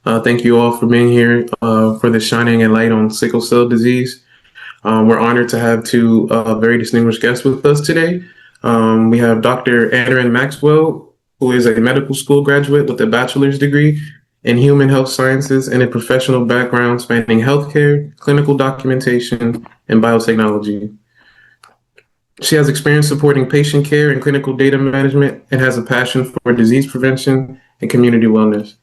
Thank you all for being here for the shining a light on sickle cell disease. We're honored to have two very distinguished guests with us today. We have Dr. Aaron Maxwell, who is a medical school graduate with a bachelor's degree in human health sciences and a professional background spanning healthcare, clinical documentation, and biotechnology. She has experience supporting patient care and clinical data management and has a passion for disease prevention and community wellness.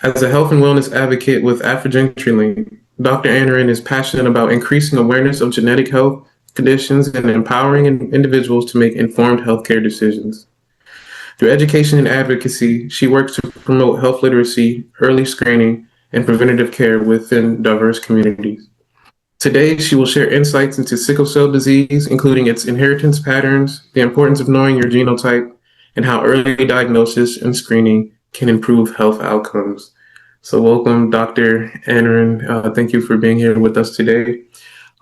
As a health and wellness advocate with AfriGenetry Link, Dr. Anarin is passionate about increasing awareness of genetic health conditions and empowering individuals to make informed healthcare decisions. Through education and advocacy, she works to promote health literacy, early screening, and preventative care within diverse communities. Today, she will share insights into sickle cell disease, including its inheritance patterns, the importance of knowing your genotype, and how early diagnosis and screening can improve health outcomes. So welcome, Dr. Anarin. Thank you for being here with us today.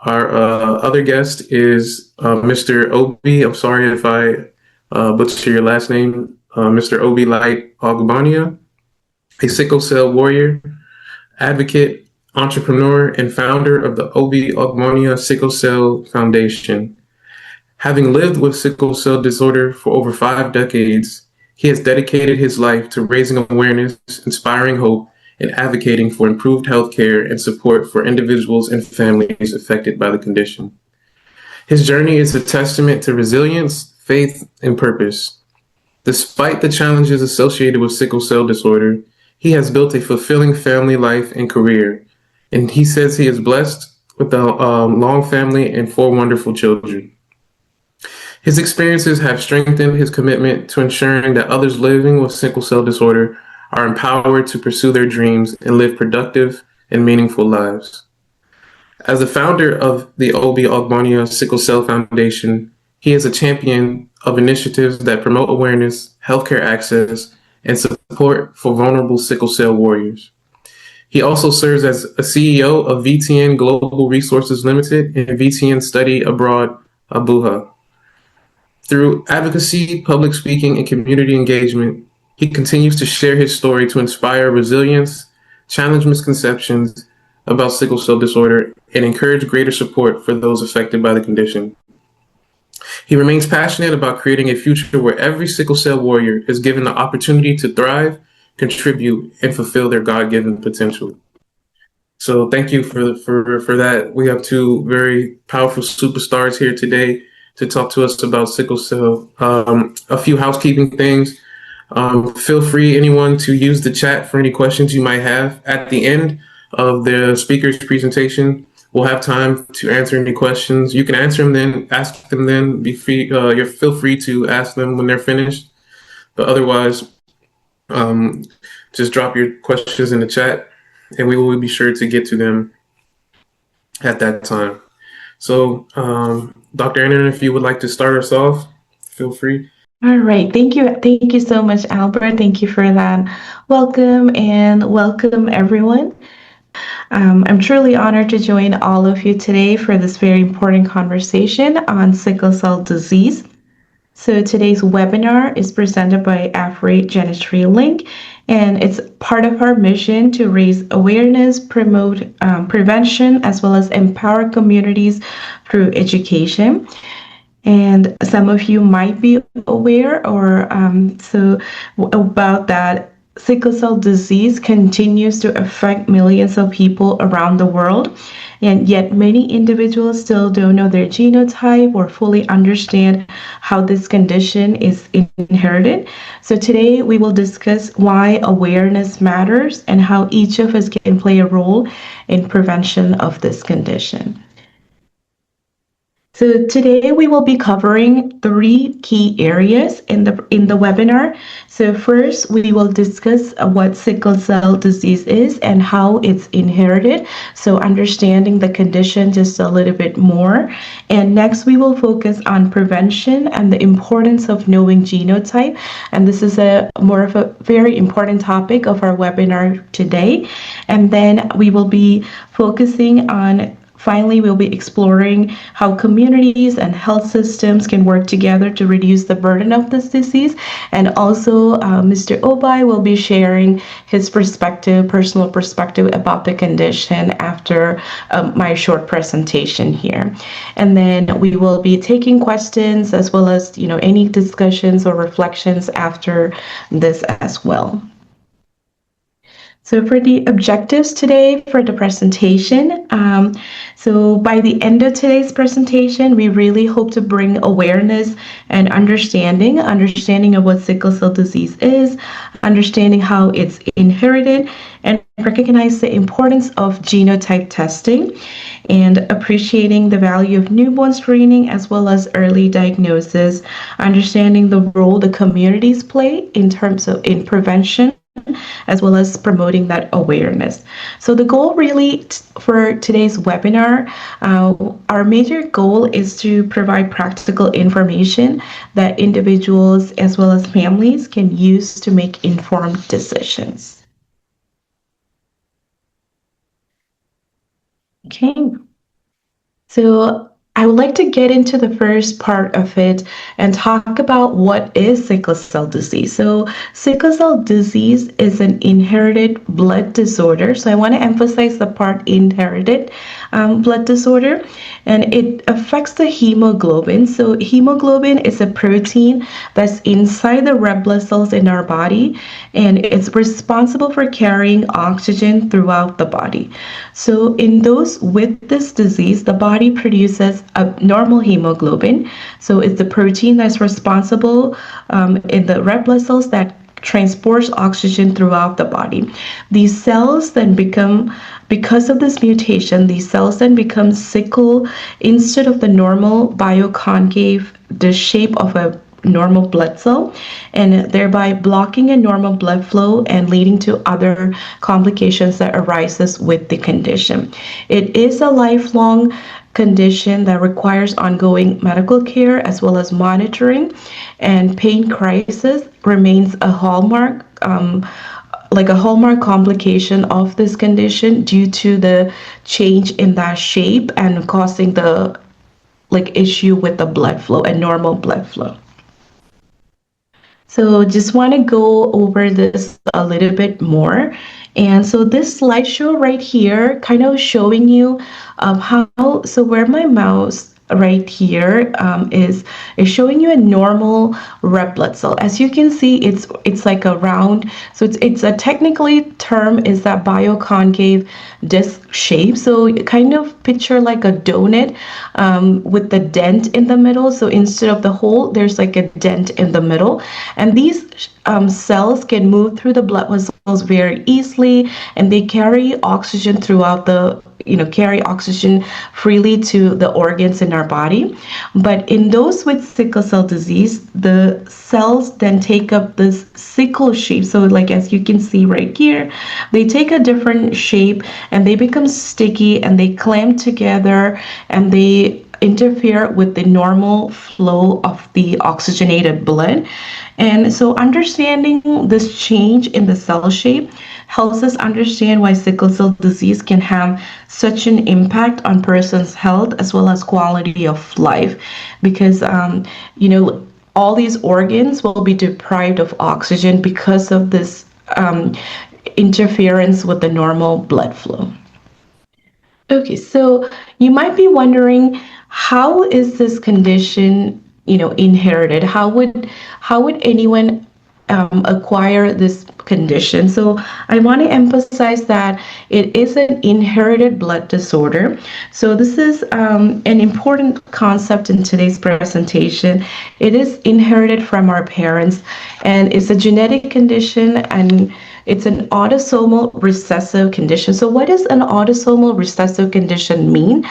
Our other guest is Mr. Obi. I'm sorry if I butcher your last name. Mr. Obi Light Ogbania, a sickle cell warrior, advocate, entrepreneur, and founder of the Obi Ogbania Sickle Cell Foundation. Having lived with sickle cell disorder for over 5 decades, he has dedicated his life to raising awareness, inspiring hope, and advocating for improved health care and support for individuals and families affected by the condition. His journey is a testament to resilience, faith, and purpose. Despite the challenges associated with sickle cell disorder, he has built a fulfilling family life and career, and he says he is blessed with a long family and 4 wonderful children. His experiences have strengthened his commitment to ensuring that others living with sickle cell disorder are empowered to pursue their dreams and live productive and meaningful lives. As the founder of the Obi Ogbania Sickle Cell Foundation, he is a champion of initiatives that promote awareness, healthcare access, and support for vulnerable sickle cell warriors. He also serves as a CEO of VTN Global Resources Limited and VTN Study Abroad Abuja. Through advocacy, public speaking, and community engagement, he continues to share his story to inspire resilience, challenge misconceptions about sickle cell disorder, and encourage greater support for those affected by the condition. He remains passionate about creating a future where every sickle cell warrior is given the opportunity to thrive, contribute, and fulfill their God-given potential. So thank you for that. We have 2 very powerful superstars here today to talk to us about sickle cell. A few housekeeping things. Feel free, anyone, to use the chat for any questions you might have. At the end of the speaker's presentation, we'll have time to answer any questions. You can answer them then, ask them then. Feel free to ask them when they're finished. But otherwise, just drop your questions in the chat, and we will be sure to get to them at that time. So, Dr. Anderson, if you would like to start us off, feel free. All right. Thank you. Thank you so much, Albert. Thank you for that. Welcome everyone. I'm truly honored to join all of you today for this very important conversation on sickle cell disease. So today's webinar is presented by AfriGenetry Link, and it's part of our mission to raise awareness, promote prevention, as well as empower communities through education. And some of you might be aware about that. Sickle cell disease continues to affect millions of people around the world, and yet many individuals still don't know their genotype or fully understand how this condition is inherited. So today we will discuss why awareness matters and how each of us can play a role in prevention of this condition. So today we will be covering 3 key areas in the webinar. So first, we will discuss what sickle cell disease is and how it's inherited, so understanding the condition just a little bit more. And next, we will focus on prevention and the importance of knowing genotype. And this is more of a very important topic of our webinar today. And then we will be focusing on Finally, we'll be exploring how communities and health systems can work together to reduce the burden of this disease. And also, Mr. Obai will be sharing his personal perspective about the condition after my short presentation here. And then we will be taking questions as well as, any discussions or reflections after this as well. So for the objectives today for the presentation, so by the end of today's presentation, we really hope to bring awareness and understanding of what sickle cell disease is, understanding how it's inherited, and recognize the importance of genotype testing, and appreciating the value of newborn screening as well as early diagnosis, understanding the role the communities play in terms of in prevention as well as promoting that awareness. So the goal really for today's webinar, our major goal is to provide practical information that individuals as well as families can use to make informed decisions. Okay. So I would like to get into the first part of it and talk about what is sickle cell disease. So sickle cell disease is an inherited blood disorder. So I want to emphasize the part inherited blood disorder, and it affects the hemoglobin. So hemoglobin is a protein that's inside the red blood cells in our body, and it's responsible for carrying oxygen throughout the body. So in those with this disease, the body produces a normal hemoglobin. So it's the protein that's responsible in the red blood cells that transports oxygen throughout the body. These cells then become, because of this mutation, these cells then become sickle instead of the normal bioconcave, the shape of a normal blood cell, and thereby blocking a normal blood flow and leading to other complications that arises with the condition. It is a lifelong condition that requires ongoing medical care as well as monitoring, and pain crisis remains a hallmark complication of this condition due to the change in that shape and causing the issue with the blood flow and normal blood flow. So just want to go over this a little bit more. And so this slideshow right here kind of showing you so where my mouse right here is showing you a normal red blood cell. As you can see, it's like a round, so it's a technically term is that bioconcave disc shape. So you kind of picture like a donut with the dent in the middle. So instead of the hole, there's like a dent in the middle, and these cells can move through the blood vessels very easily, and they carry oxygen throughout the carry oxygen freely to the organs in our body. But in those with sickle cell disease, the cells then take up this sickle shape. So as you can see right here, they take a different shape and they become sticky and they clamp together and they interfere with the normal flow of the oxygenated blood. And so understanding this change in the cell shape helps us understand why sickle cell disease can have such an impact on person's health as well as quality of life, because all these organs will be deprived of oxygen because of this interference with the normal blood flow. Okay, so you might be wondering, how is this condition inherited? How would anyone acquire this condition? So I want to emphasize that it is an inherited blood disorder. So this is an important concept in today's presentation. It is inherited from our parents, and it's a genetic condition, and it's an autosomal recessive condition. So what does an autosomal recessive condition mean?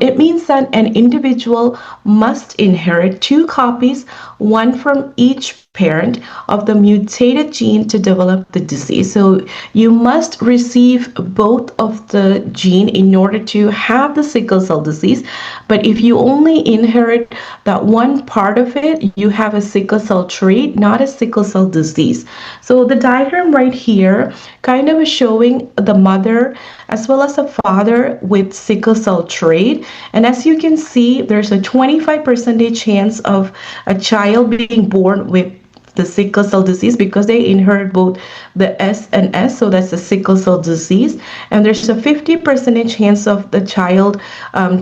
It means that an individual must inherit 2 copies, one from each parent, of the mutated gene to develop the disease. So you must receive both of the gene in order to have the sickle cell disease. But if you only inherit that one part of it, you have a sickle cell trait, not a sickle cell disease. So the diagram right here kind of is showing the mother as well as a father with sickle cell trait. And as you can see, there's a 25% chance of a child being born with the sickle cell disease because they inherit both the S and S, so that's the sickle cell disease. And there's a 50% chance of the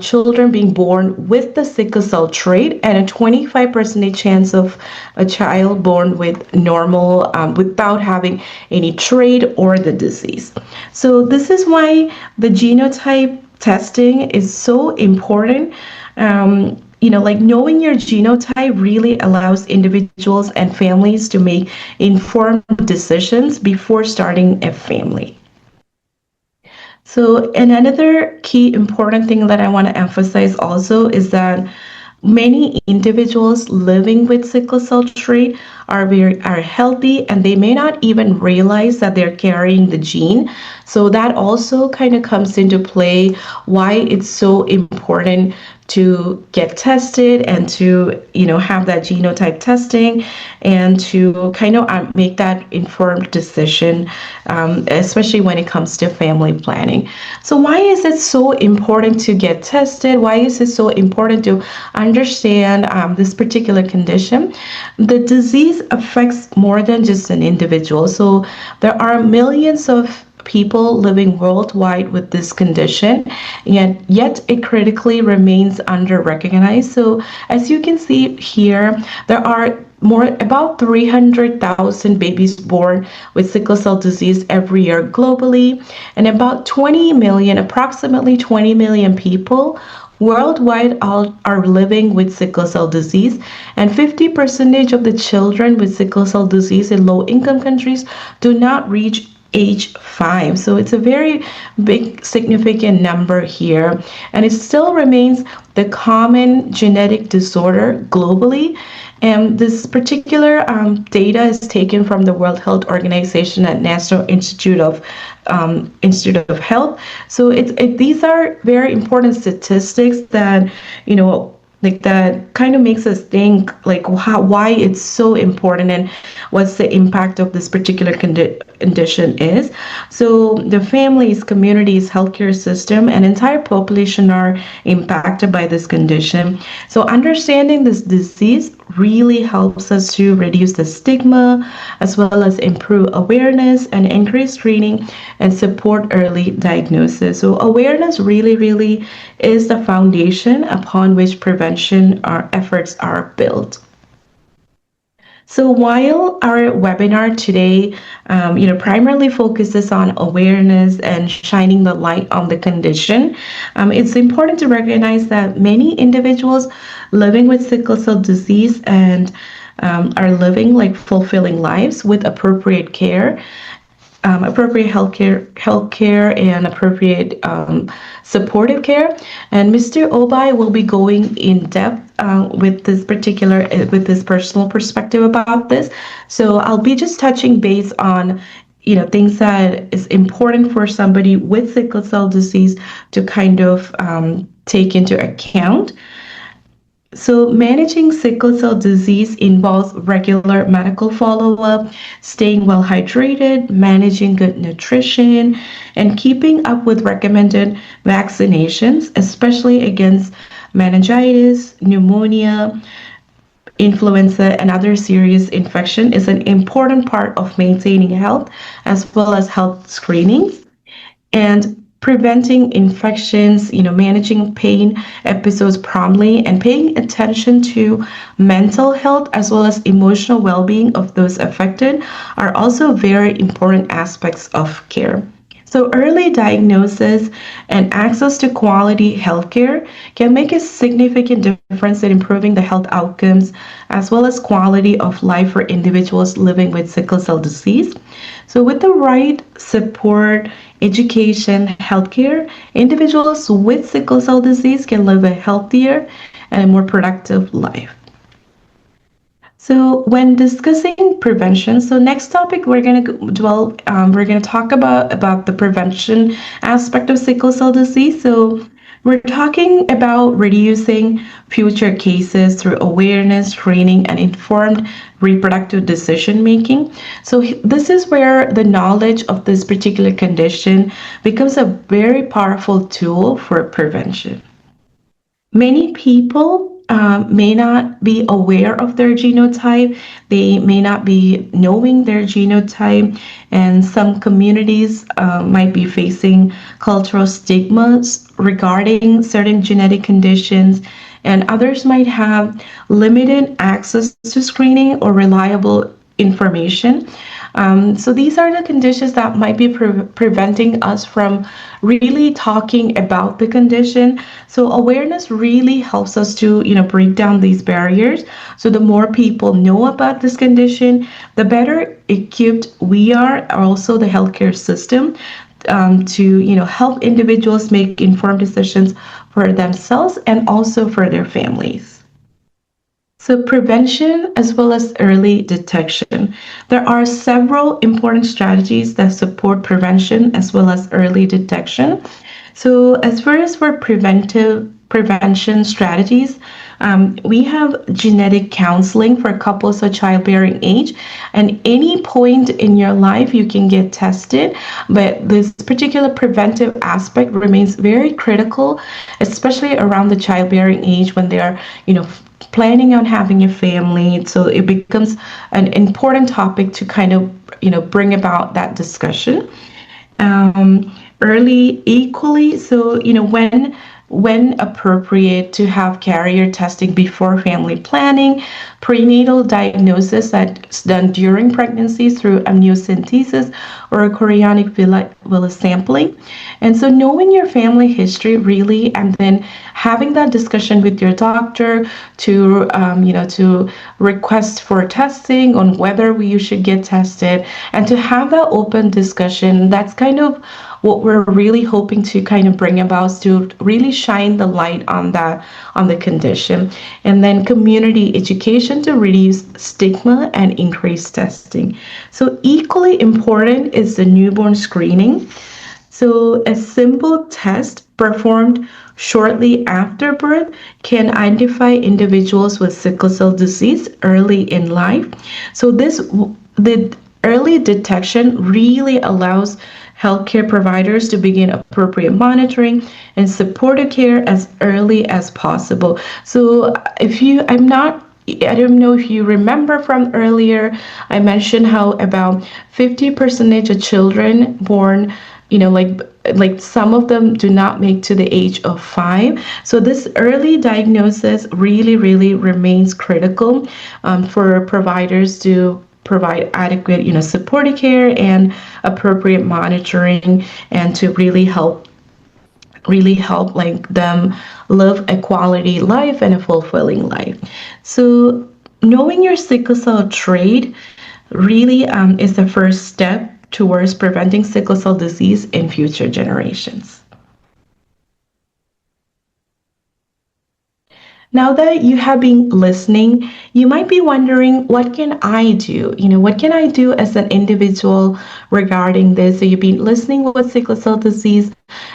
children being born with the sickle cell trait, and a 25% chance of a child born with normal, without having any trait or the disease. So this is why the genotype testing is so important. Like knowing your genotype really allows individuals and families to make informed decisions before starting a family. So, and another key important thing that I want to emphasize also is that many individuals living with sickle cell trait are healthy, and they may not even realize that they're carrying the gene. So that also kind of comes into play why it's so important to get tested and to have that genotype testing and to kind of make that informed decision, especially when it comes to family planning. So why is it so important to get tested? Why is it so important to understand this particular condition? The disease affects more than just an individual. So there are millions of people living worldwide with this condition, and yet it critically remains under-recognized. So as you can see here, there are about 300,000 babies born with sickle cell disease every year globally, and approximately 20 million people worldwide are living with sickle cell disease, and 50% of the children with sickle cell disease in low-income countries do not reach age 5. So it's a very big, significant number here, and it still remains the common genetic disorder globally. And this particular data is taken from the World Health Organization at National Institute of Health. So these are very important statistics that that kind of makes us think why it's so important and what's the impact of this particular condition is. So the families, communities, healthcare system, and entire population are impacted by this condition. So understanding this disease really helps us to reduce the stigma, as well as improve awareness and increase screening and support early diagnosis. So awareness really is the foundation upon which prevention efforts are built. So while our webinar today, primarily focuses on awareness and shining the light on the condition, it's important to recognize that many individuals living with sickle cell disease and are living fulfilling lives with appropriate care. Appropriate healthcare and appropriate supportive care. And Mr. Obai will be going in depth with this personal perspective about this. So I'll be just touching base on things that is important for somebody with sickle cell disease to kind of take into account. So managing sickle cell disease involves regular medical follow-up, staying well hydrated, managing good nutrition, and keeping up with recommended vaccinations, especially against meningitis, pneumonia, influenza, and other serious infection is an important part of maintaining health, as well as health screenings. And preventing infections, managing pain episodes promptly, and paying attention to mental health as well as emotional well-being of those affected are also very important aspects of care. So early diagnosis and access to quality healthcare can make a significant difference in improving the health outcomes as well as quality of life for individuals living with sickle cell disease. So with the right support, education, healthcare, individuals with sickle cell disease can live a healthier and a more productive life. So when discussing prevention, so next topic we're going to talk about the prevention aspect of sickle cell disease. So We're talking about reducing future cases through awareness, training, and informed reproductive decision making. So, this is where the knowledge of this particular condition becomes a very powerful tool for prevention. Many people may not be aware of their genotype. They may not be knowing their genotype, and some communities might be facing cultural stigmas regarding certain genetic conditions, and others might have limited access to screening or reliable information. So these are the conditions that might be preventing us from really talking about the condition. So awareness really helps us to, break down these barriers. So the more people know about this condition, the better equipped we are, also the healthcare system, to, help individuals make informed decisions for themselves and also for their families. So prevention as well as early detection. There are several important strategies that support prevention as well as early detection. So as far as for prevention strategies, we have genetic counseling for couples of childbearing age. And any point in your life, you can get tested. But this particular preventive aspect remains very critical, especially around the childbearing age when they are, planning on having a family. So it becomes an important topic to kind of, bring about that discussion. Early equally, so, when appropriate to have carrier testing before family planning, prenatal diagnosis that's done during pregnancy through amniocentesis or chorionic villus sampling. And so knowing your family history really, and then having that discussion with your doctor to, to request for testing on whether you should get tested, and to have that open discussion, that's kind of what we're really hoping to kind of bring about, to really shine the light on the condition. And then community education to reduce stigma and increase testing. So equally important is the newborn screening. So a simple test performed shortly after birth can identify individuals with sickle cell disease early in life. So the early detection really allows healthcare providers to begin appropriate monitoring and supportive care as early as possible. So I don't know if you remember from earlier, I mentioned how about 50% of children born, like some of them do not make to the age of 5. So this early diagnosis really, really remains critical for providers to provide adequate, supportive care and appropriate monitoring, and to really help like them live a quality life and a fulfilling life. So knowing your sickle cell trait really is the first step towards preventing sickle cell disease in future generations. Now that you have been listening, you might be wondering, what can I do? What can I do as an individual regarding this? So you've been listening with sickle cell disease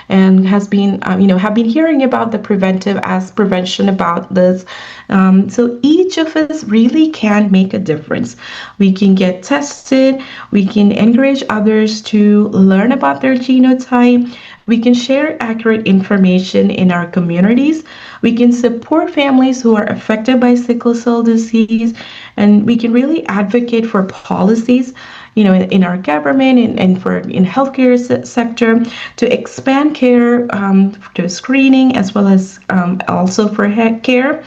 and have been hearing about the prevention about this. So each of us really can make a difference. We can get tested. We can encourage others to learn about their genotype. We can share accurate information in our communities. We can support families who are affected by sickle cell disease, and we can really advocate for policies, in our government and for in healthcare sector to expand care to screening as well as also for health care.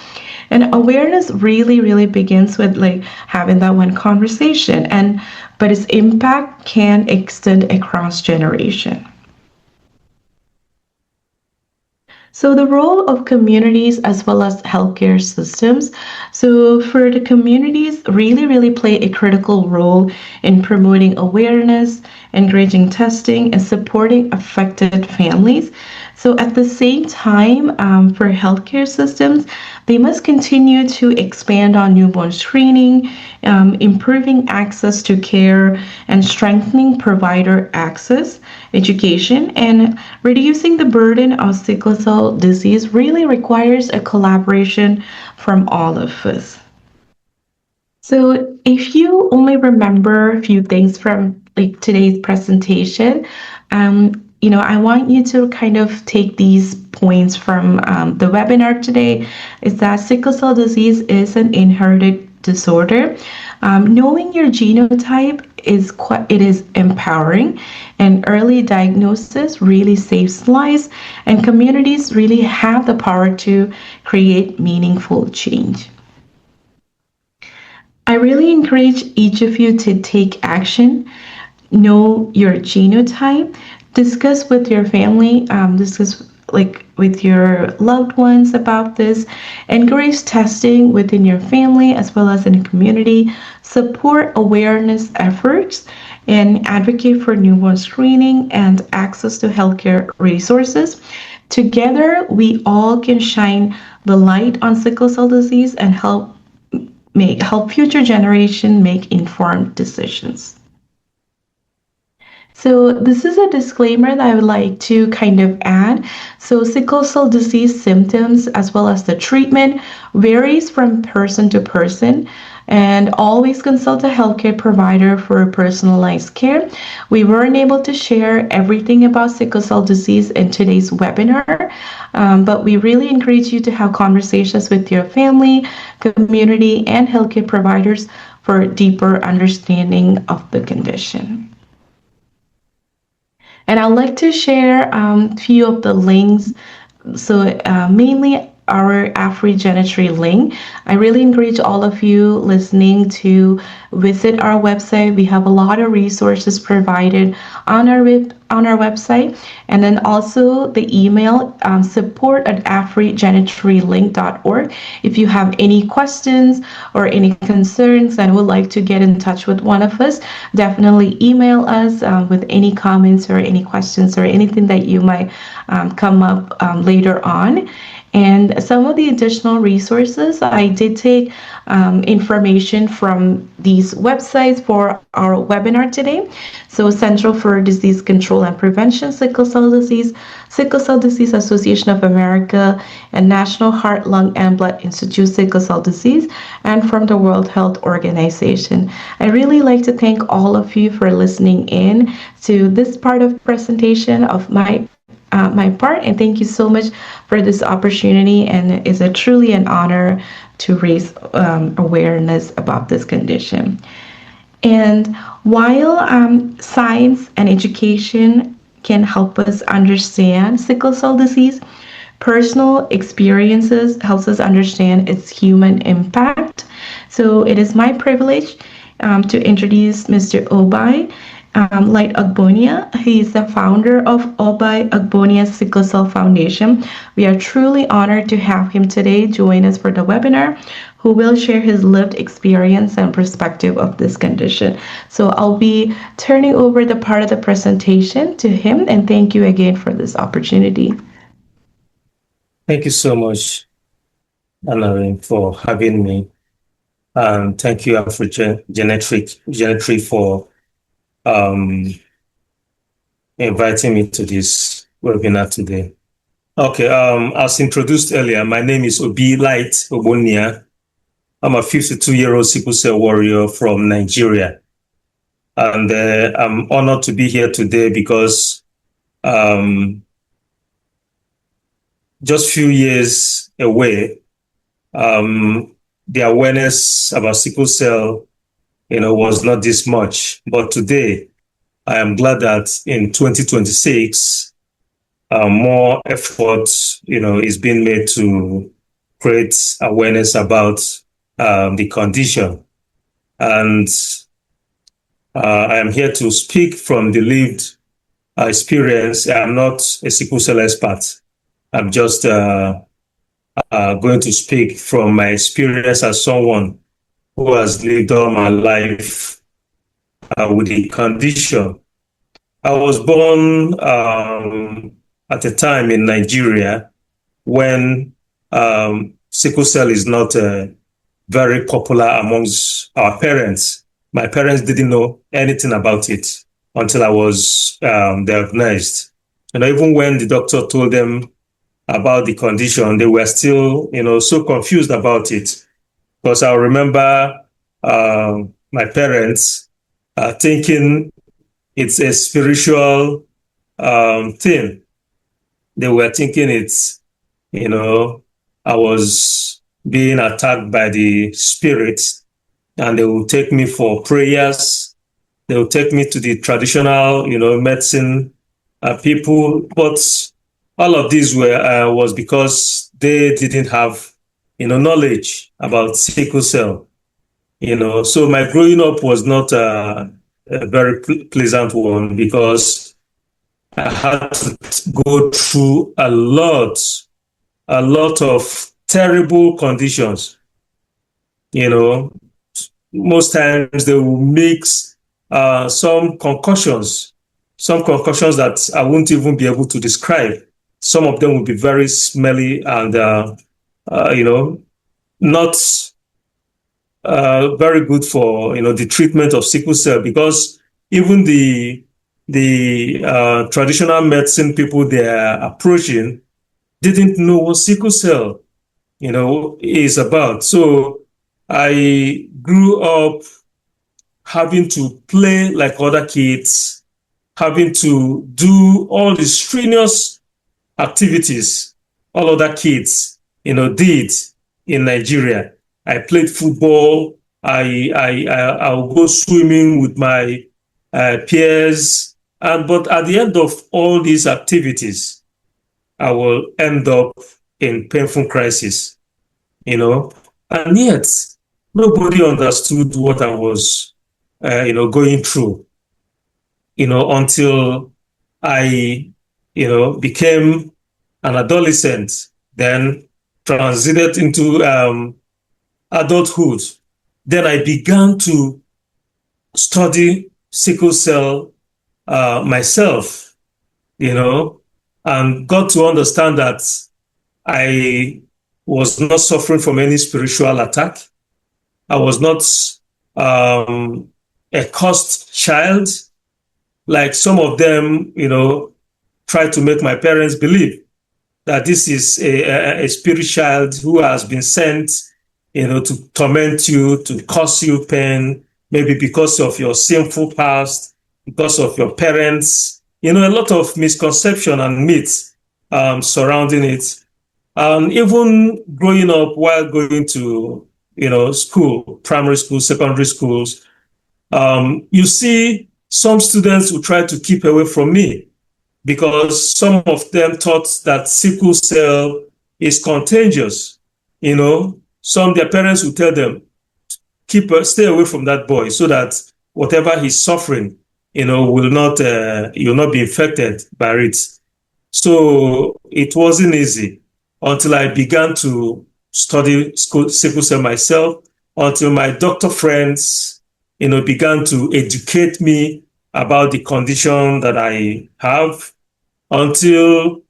And awareness really, really begins with like having that one conversation, but its impact can extend across generation. So the role of communities as well as healthcare systems. So for the communities really, really play a critical role in promoting awareness, encouraging testing, and supporting affected families. So at the same time, for healthcare systems, they must continue to expand on newborn screening, improving access to care, and strengthening provider access, education, and reducing the burden of sickle cell disease really requires a collaboration from all of us. So if you only remember a few things from like today's presentation, I want you to kind of take these points from the webinar today. Is that sickle cell disease is an inherited disorder. Knowing your genotype it is empowering, and early diagnosis really saves lives, and communities really have the power to create meaningful change. I really encourage each of you to take action, know your genotype, discuss with your family, discuss like with your loved ones about this, encourage testing within your family as well as in the community, support awareness efforts, and advocate for newborn screening and access to healthcare resources. Together, we all can shine the light on sickle cell disease and help future generation make informed decisions. So this is a disclaimer that I would like to kind of add. So sickle cell disease symptoms as well as the treatment varies from person to person, and always consult a healthcare provider for personalized care. We weren't able to share everything about sickle cell disease in today's webinar, but we really encourage you to have conversations with your family, community, and healthcare providers for deeper understanding of the condition. And I'd like to share a few of the links. So mainly our AfriGenetry Link. I really encourage all of you listening to visit our website. We have a lot of resources provided on our website, and then also the email support@afrigenetrylink.org. If you have any questions or any concerns and would like to get in touch with one of us, definitely email us with any comments or any questions or anything that you might come up later on. And some of the additional resources, I did take information from these websites for our webinar today. So Central for Disease Control and Prevention, Sickle Cell Disease, Sickle Cell Disease Association of America, and National Heart, Lung, and Blood Institute Sickle Cell Disease, and from the World Health Organization. I really like to thank all of you for listening in to this part of presentation of my part, and thank you so much for this opportunity, and it's truly an honor to raise awareness about this condition. And while science and education can help us understand sickle cell disease, personal experiences helps us understand its human impact. So it is my privilege to introduce Mr. Obai Light Agbonia. He is the founder of Obai Agbonia Sickle Cell Foundation. We are truly honored to have him today join us for the webinar, who will share his lived experience and perspective of this condition. So I'll be turning over the part of the presentation to him, and thank you again for this opportunity. Thank you so much, Anna, for having me. And thank you, AfriGenetry for inviting me to this webinar today. Okay, as introduced earlier, my name is Obi Light Ogbonia. I'm a 52-year-old sickle cell warrior from Nigeria. And I'm honored to be here today because just a few years away, the awareness about sickle cell was not this much. But today, I am glad that in 2026, more effort, is being made to create awareness about the condition. And I am here to speak from the lived experience. I'm not a sickle cell expert. I'm just going to speak from my experience as someone who has lived all my life with the condition. I was born at a time in Nigeria when sickle cell is not very popular amongst our parents. My parents didn't know anything about it until I was diagnosed. And even when the doctor told them about the condition, they were still, so confused about it. Because I remember my parents thinking it's a spiritual thing. They were thinking it's, I was being attacked by the spirits, and they will take me for prayers. They will take me to the traditional, medicine people. But all of these was because they didn't have, knowledge about sickle cell. So my growing up was not a very pleasant one, because I had to go through a lot of terrible conditions. Most times they will mix some concussions that I won't even be able to describe. Some of them will be very smelly and, not very good for, the treatment of sickle cell, because even the traditional medicine people they are approaching didn't know what sickle cell, is about. So I grew up having to play like other kids, having to do all the strenuous activities all other kids, did in Nigeria. I played football. I'll go swimming with my peers. But at the end of all these activities, I will end up in painful crisis, and yet nobody understood what I was, going through, until I, became an adolescent, then transited into adulthood. Then I began to study sickle cell myself, and got to understand that I was not suffering from any spiritual attack. I was not a cursed child, like some of them, try to make my parents believe that this is a spirit child who has been sent, to torment you, to cause you pain, maybe because of your sinful past, because of your parents. A lot of misconception and myths surrounding it. Even growing up while going to, school, primary school, secondary schools, you see some students who try to keep away from me because some of them thought that sickle cell is contagious. Some their parents will tell them, stay away from that boy so that whatever he's suffering, will not, you'll not be infected by it. So it wasn't easy until I began to study sickle cell myself, until my doctor friends, began to educate me about the condition that I have, until,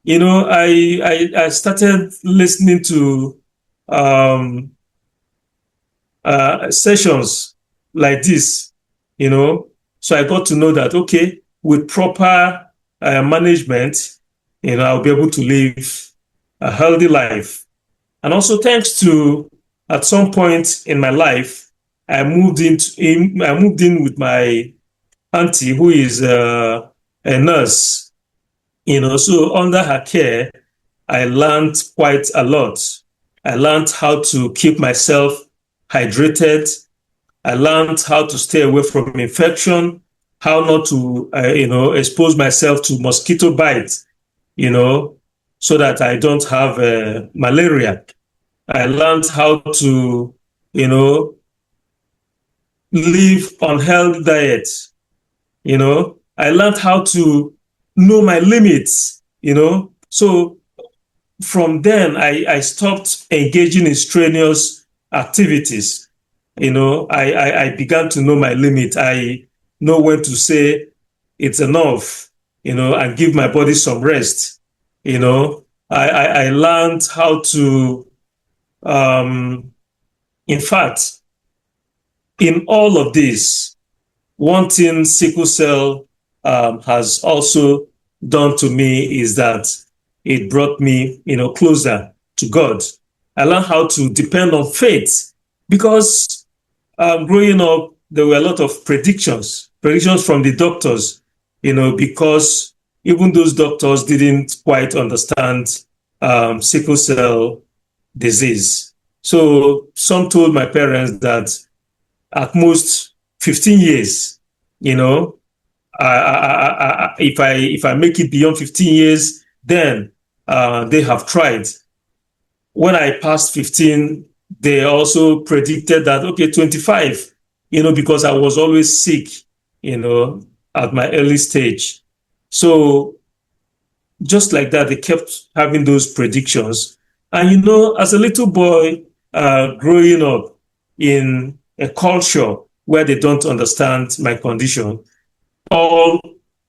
I started listening to sessions like this, So I got to know that, okay, with proper management, I'll be able to live a healthy life. And also thanks to, at some point in my life, I moved in with my auntie, who is a nurse, so under her care, I learned quite a lot. I learned how to keep myself hydrated. I learned how to stay away from infection, how not to, expose myself to mosquito bites, so that I don't have malaria. I learned how to, live on healthy diet. I learned how to know my limits, So from then, I stopped engaging in strenuous activities. I began to know my limit. I know when to say it's enough. and give my body some rest. I learned how to, in fact, in all of this, one thing sickle cell has also done to me is that it brought me, closer to God. I learned how to depend on faith because growing up, there were a lot of predictions from the doctors, because even those doctors didn't quite understand sickle cell disease. So some told my parents that at most 15 years, if I make it beyond 15 years, then they have tried. When I passed 15, they also predicted that, okay, 25, because I was always sick, at my early stage. So just like that, they kept having those predictions. And, as a little boy growing up in a culture where they don't understand my condition, all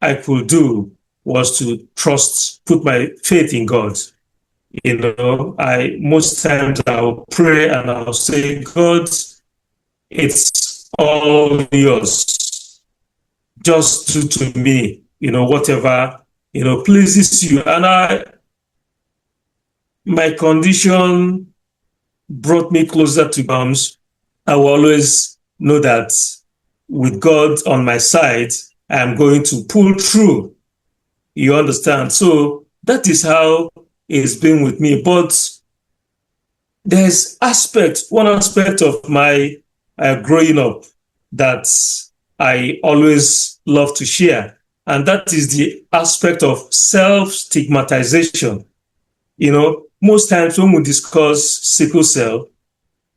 I could do was to put my faith in God. Most times I'll pray and I'll say, God, it's all yours. Just do to me, whatever, pleases you. And my condition brought me closer to arms. I will always know that with God on my side, I'm going to pull through. You understand? So that is how it's been with me. But there's one aspect of my growing up that I always love to share. And that is the aspect of self-stigmatization. Most times when we discuss sickle cell,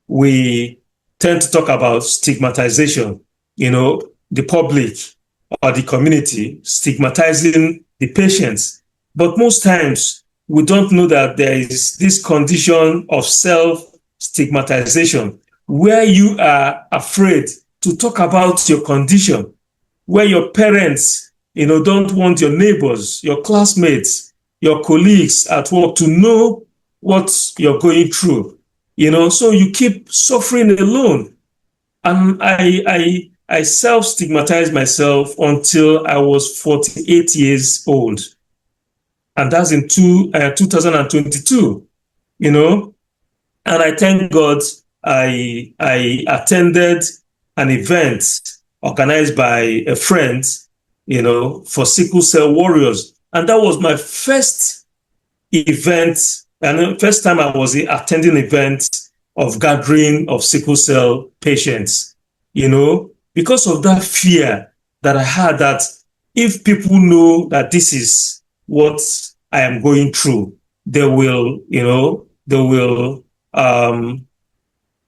we tend to talk about stigmatization, the public or the community stigmatizing the patients. But most times we don't know that there is this condition of self-stigmatization where you are afraid to talk about your condition, where your parents, don't want your neighbors, your classmates, your colleagues at work to know what you're going through. So you keep suffering alone. And I self-stigmatized myself until I was 48 years old. And that's in 2022, And I thank God I attended an event organized by a friend, for sickle cell warriors. And that was my first event, and the first time I was attending an event of gathering of sickle cell patients, because of that fear that I had that if people know that this is what I am going through, they will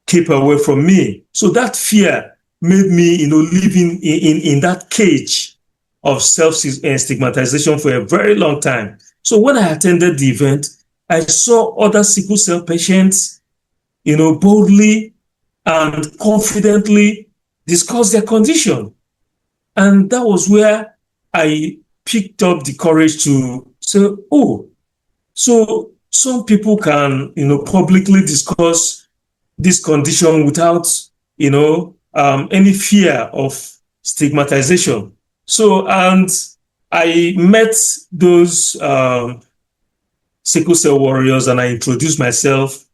keep away from me. So that fear made me, living in that cage of self-stigmatization for a very long time. So when I attended the event, I saw other sickle cell patients, boldly and confidently discuss their condition. And that was where I picked up the courage to say, oh, so some people can, publicly discuss this condition without, any fear of stigmatization. So, and I met those sickle cell warriors and I introduced myself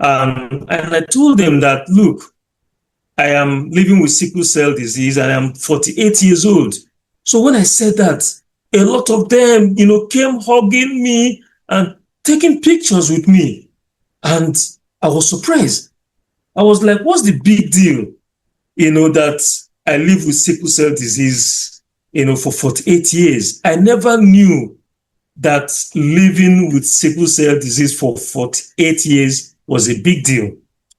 and I told them that, look, I am living with sickle cell disease and I'm 48 years old. So when I said that, a lot of them, came hugging me and taking pictures with me. And I was surprised. I was like, what's the big deal, that I live with sickle cell disease, for 48 years. I never knew that living with sickle cell disease for 48 years was a big deal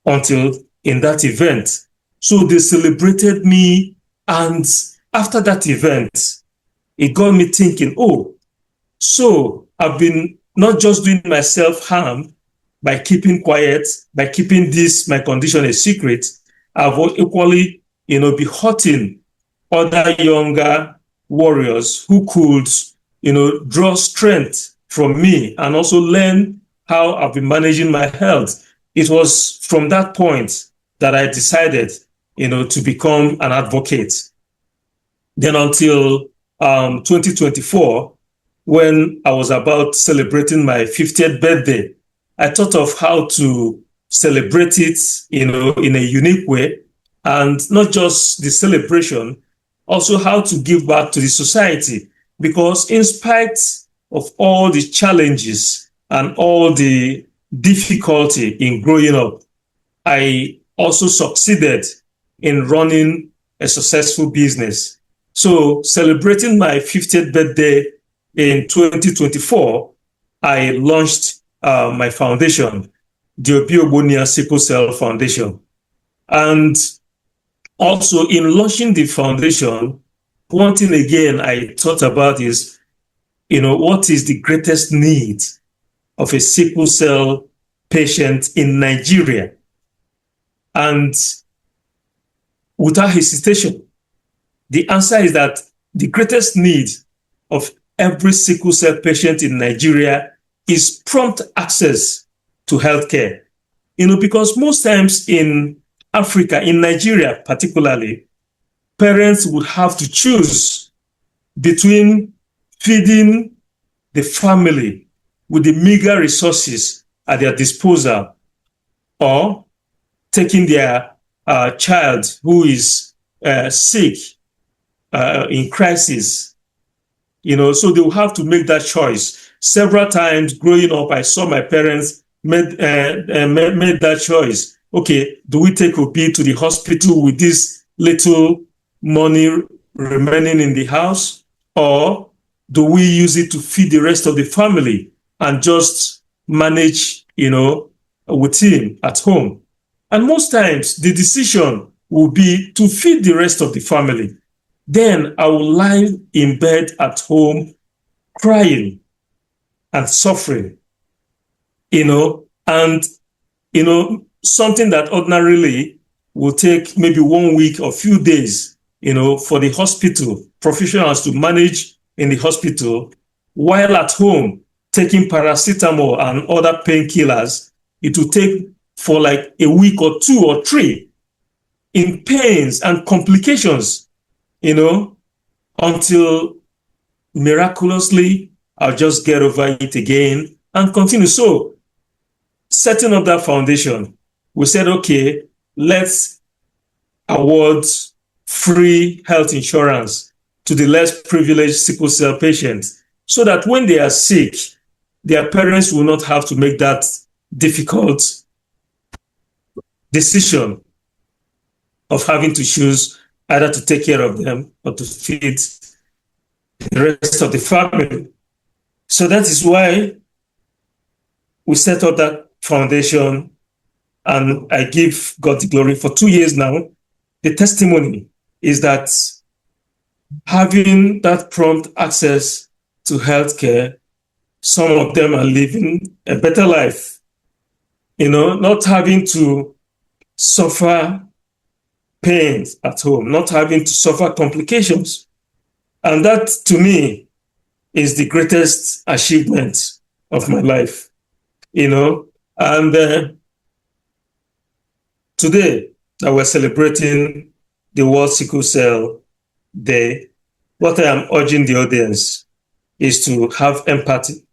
until in that event. So they celebrated me. And after that event, it got me thinking, oh, so I've been not just doing myself harm by keeping quiet, by keeping my condition a secret. I've equally, be hurting other younger warriors who could, draw strength from me and also learn how I've been managing my health. It was from that point that I decided, to become an advocate. Then until 2024, when I was about celebrating my 50th birthday, I thought of how to celebrate it, in a unique way, and not just the celebration, also how to give back to the society. Because in spite of all the challenges and all the difficulty in growing up, I also succeeded in running a successful business. So celebrating my 50th birthday in 2024, I launched my foundation, the Obi Sickle Cell Foundation. And also in launching the foundation, one thing again I thought about is, what is the greatest need of a sickle cell patient in Nigeria? And without hesitation, the answer is that the greatest need of every sickle cell patient in Nigeria is prompt access to healthcare. Because most times in Africa, in Nigeria particularly, parents would have to choose between feeding the family with the meager resources at their disposal or taking their child who is sick, in crisis. So they will have to make that choice. Several times growing up, I saw my parents made that choice. Okay, do we take Obi to the hospital with this little money remaining in the house, or do we use it to feed the rest of the family and just manage, with him at home? And most times the decision will be to feed the rest of the family. Then I will lie in bed at home crying and suffering, and, something that ordinarily will take maybe 1 week or few days, for the hospital professionals to manage in the hospital, while at home taking paracetamol and other painkillers, it will take for like a week or 2 or 3 in pains and complications, until miraculously I'll just get over it again and continue. So setting up that foundation, we said, okay, let's award free health insurance to the less privileged sickle cell patients so that when they are sick, their parents will not have to make that difficult decision of having to choose either to take care of them or to feed the rest of the family. So that is why we set up that foundation, and I give God the glory. For 2 years now, the testimony is that having that prompt access to healthcare, some of them are living a better life, not having to suffer pains at home, not having to suffer complications. And that, to me, is the greatest achievement of my life, And today that we're celebrating the World Sickle Cell Day, what I am urging the audience is to have empathy.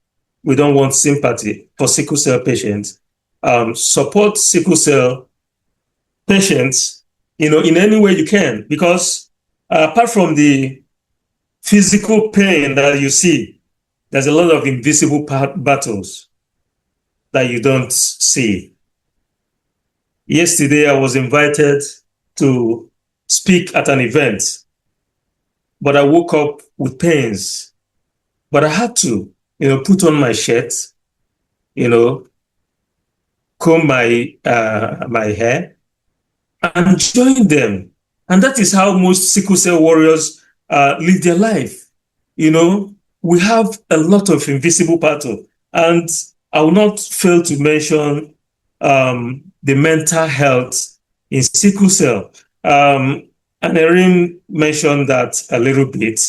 We don't want sympathy for sickle cell patients. Support sickle cell patients, in any way you can, because apart from the physical pain that you see, there's a lot of invisible battles that you don't see. Yesterday, I was invited to speak at an event, but I woke up with pains. But I had to, put on my shirt, comb my hair, and join them. And that is how most sickle cell warriors live their life. We have a lot of invisible battle. And I will not fail to mention the mental health in sickle cell. And Erin mentioned that a little bit,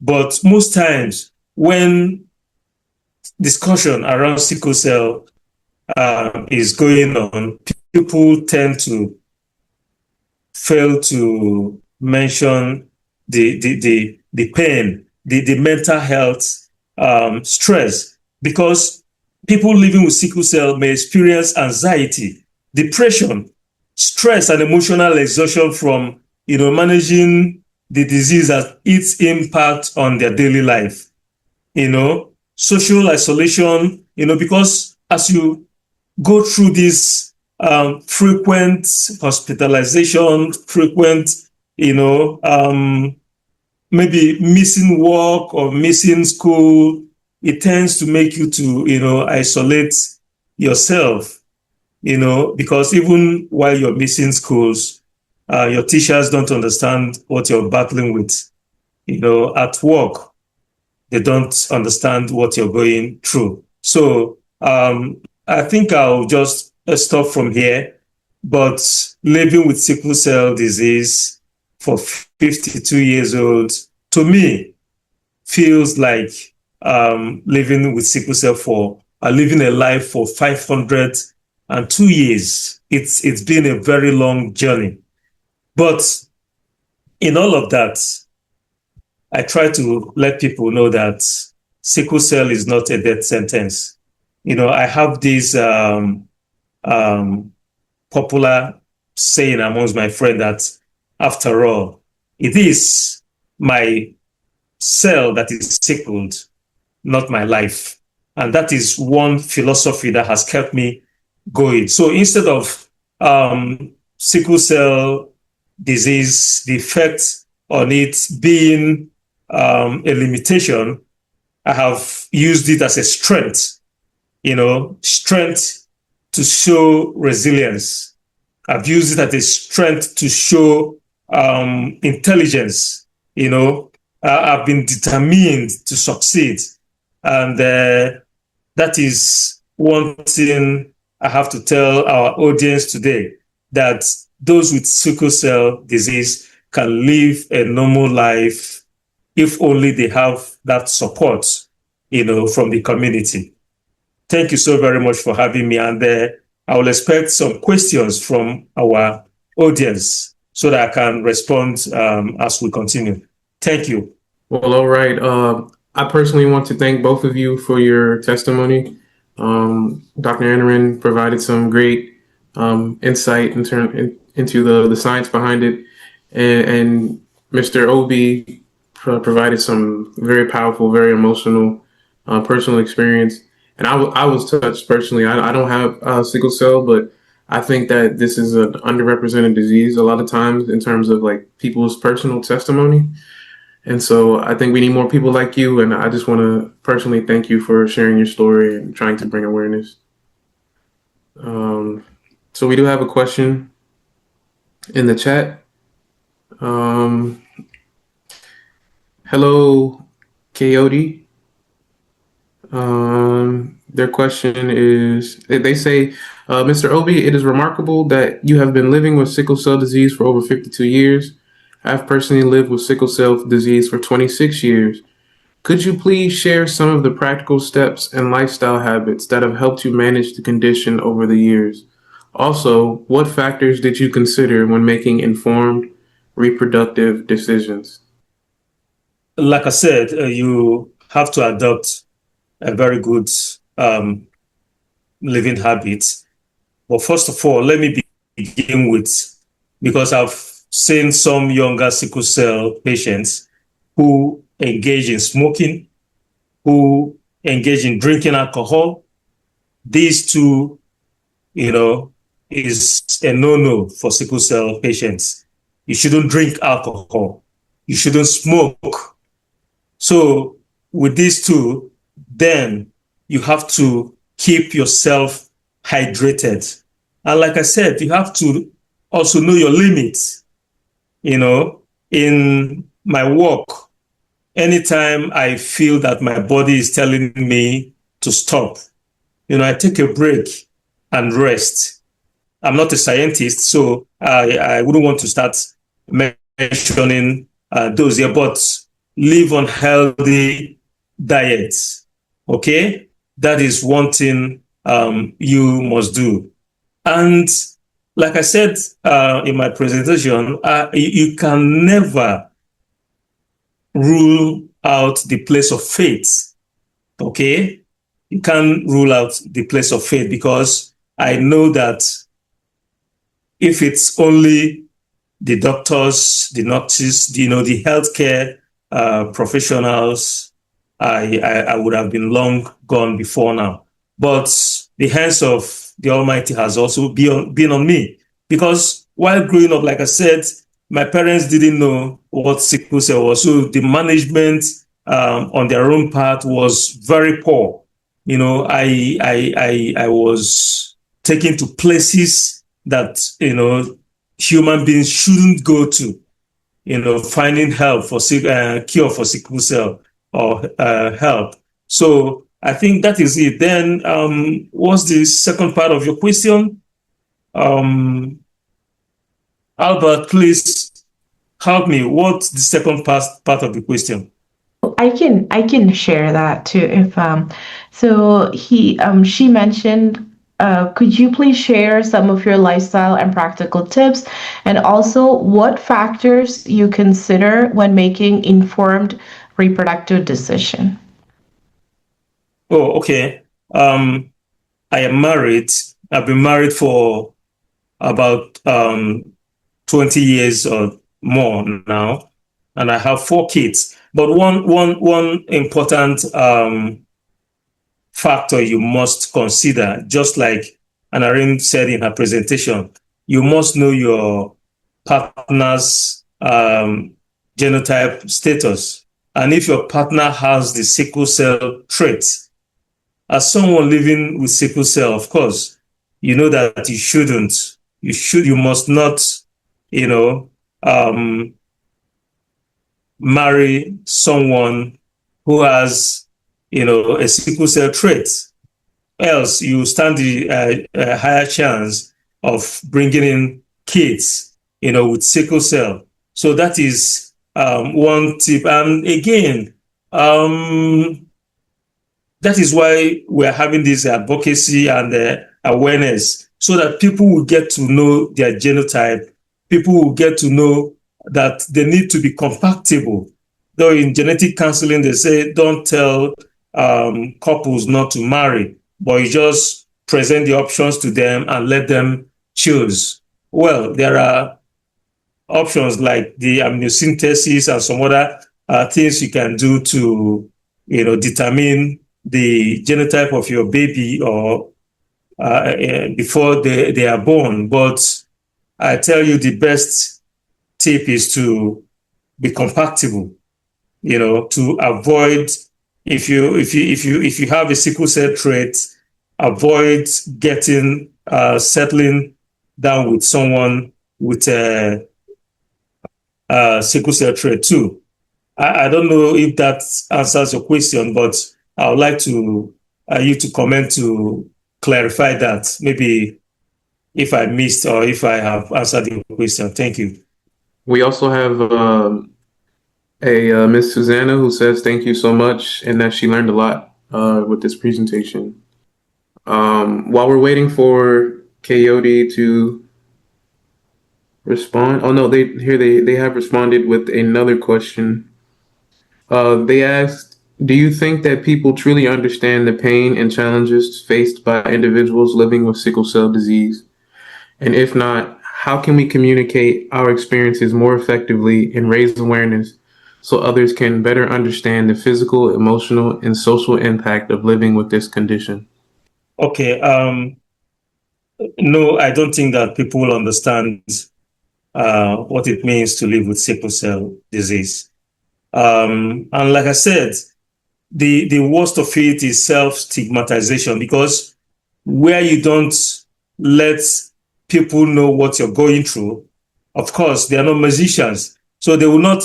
but most times when discussion around sickle cell is going on, people tend to fail to mention the pain, the mental health stress, because people living with sickle cell may experience anxiety, depression, stress, and emotional exhaustion from managing the disease and its impact on their daily life. Social isolation, because as you go through this frequent hospitalization, frequent, maybe missing work or missing school, it tends to make you to, isolate yourself, because even while you're missing schools, your teachers don't understand what you're battling with. At work, they don't understand what you're going through. So I think I'll just stop from here. But living with sickle cell disease for 52 years old, to me, feels like living with sickle cell for living a life for 502 years. It's been a very long journey. But in all of that, I try to let people know that sickle cell is not a death sentence. I have this popular saying amongst my friends that, after all, it is my cell that is sickled, not my life. And that is one philosophy that has kept me going. So instead of sickle cell disease, the effect on it being a limitation, I have used it as a strength, strength to show resilience. I've used it as a strength to show intelligence. I've been determined to succeed. And that is one thing I have to tell our audience today, that those with sickle cell disease can live a normal life if only they have that support, from the community. Thank you so very much for having me. And I will expect some questions from our audience so that I can respond as we continue. Thank you. Well, all right. I personally want to thank both of you for your testimony. Dr. Annerin provided some great insight into the science behind it, and Mr. Obi provided some very powerful, very emotional, personal experience. And I was touched personally. I don't have sickle cell, but I think that this is an underrepresented disease a lot of times in terms of like people's personal testimony. And so I think we need more people like you. And I just want to personally thank you for sharing your story and trying to bring awareness. So we do have a question in the chat. Hello, Coyote. Their question is, they say, Mr. Obi, it is remarkable that you have been living with sickle cell disease for over 52 years. I've personally lived with sickle cell disease for 26 years. Could you please share some of the practical steps and lifestyle habits that have helped you manage the condition over the years? Also, what factors did you consider when making informed reproductive decisions? Like I said, you have to adopt a very good living habit. But first of all, let me begin with, because I've seen some younger sickle cell patients who engage in smoking, who engage in drinking alcohol. These two, is a no-no for sickle cell patients. You shouldn't drink alcohol. You shouldn't smoke. So with these two, then you have to keep yourself hydrated. And like I said, you have to also know your limits. In my work, anytime I feel that my body is telling me to stop, I take a break and rest. I'm not a scientist, so I wouldn't want to start mentioning those here, but live on healthy diet. Okay, that is one thing you must do. And like I said in my presentation, you can never rule out the place of faith. Okay, you can't rule out the place of faith, because I know that if it's only the doctors, the nurses, the healthcare professionals, I would have been long gone before now. But the hands of the Almighty has also been on me, because while growing up, like I said, my parents didn't know what sickle cell was, so the management on their own part was very poor. I was taken to places that human beings shouldn't go to, finding help for cure for sickle cell, or help. So I think that is it. Then what's the second part of your question? Albert, please help me. What's the second part of the question? I can share that too. If so he she mentioned, could you please share some of your lifestyle and practical tips, and also what factors you consider when making informed reproductive decision? Oh, okay. I am married. I've been married for about 20 years or more now, and I have 4 kids. But one important factor you must consider, just like Anarim said in her presentation, you must know your partner's genotype status. And if your partner has the sickle cell trait, as someone living with sickle cell, of course, you know that you must not, marry someone who has, a sickle cell trait. Else, you stand the higher chance of bringing in kids, with sickle cell. So that is one tip. And again, that is why we're having this advocacy and awareness, so that people will get to know their genotype. People will get to know that they need to be compatible. Though in genetic counseling, they say don't tell couples not to marry, but you just present the options to them and let them choose. Well, there are options like the amniocentesis and some other things you can do to, determine the genotype of your baby, or before they are born. But I tell you, the best tip is to be compatible, to avoid, if you have a sickle cell trait, avoid getting settling down with someone with a sickle cell trait too. I don't know if that answers your question, but I would like to you to comment to clarify that. Maybe if I missed or if I have answered your question. Thank you. We also have a Miss Susanna who says thank you so much and that she learned a lot with this presentation. While we're waiting for Coyote to respond, oh no, they have responded with another question. They asked, do you think that people truly understand the pain and challenges faced by individuals living with sickle cell disease? And if not, how can we communicate our experiences more effectively and raise awareness so others can better understand the physical, emotional, and social impact of living with this condition? Okay. No, I don't think that people will understand what it means to live with sickle cell disease. And like I said, the worst of it is self-stigmatization, because where you don't let people know what you're going through, of course, they are not musicians, so they will not.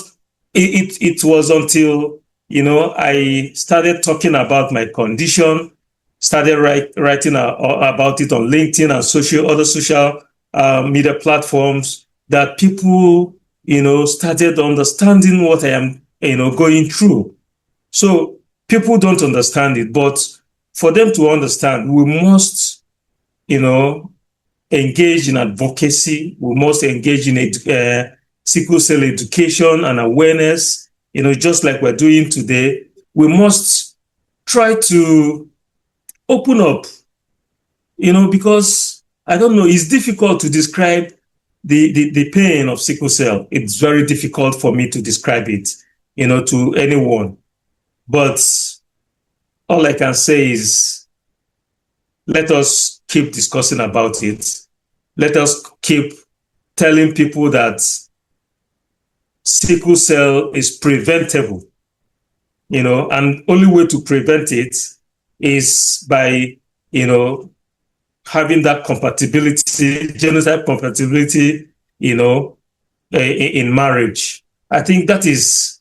It was until I started talking about my condition, started writing about it on LinkedIn and other social media platforms, that people started understanding what I am going through. So people don't understand it, but for them to understand, we must, engage in advocacy. We must engage in sickle cell education and awareness, just like we're doing today. We must try to open up, because I don't know, it's difficult to describe the pain of sickle cell. It's very difficult for me to describe it, to anyone. But all I can say is let us keep discussing about it. Let us keep telling people that sickle cell is preventable, and only way to prevent it is by, having that compatibility, genotype compatibility, in marriage. I think that is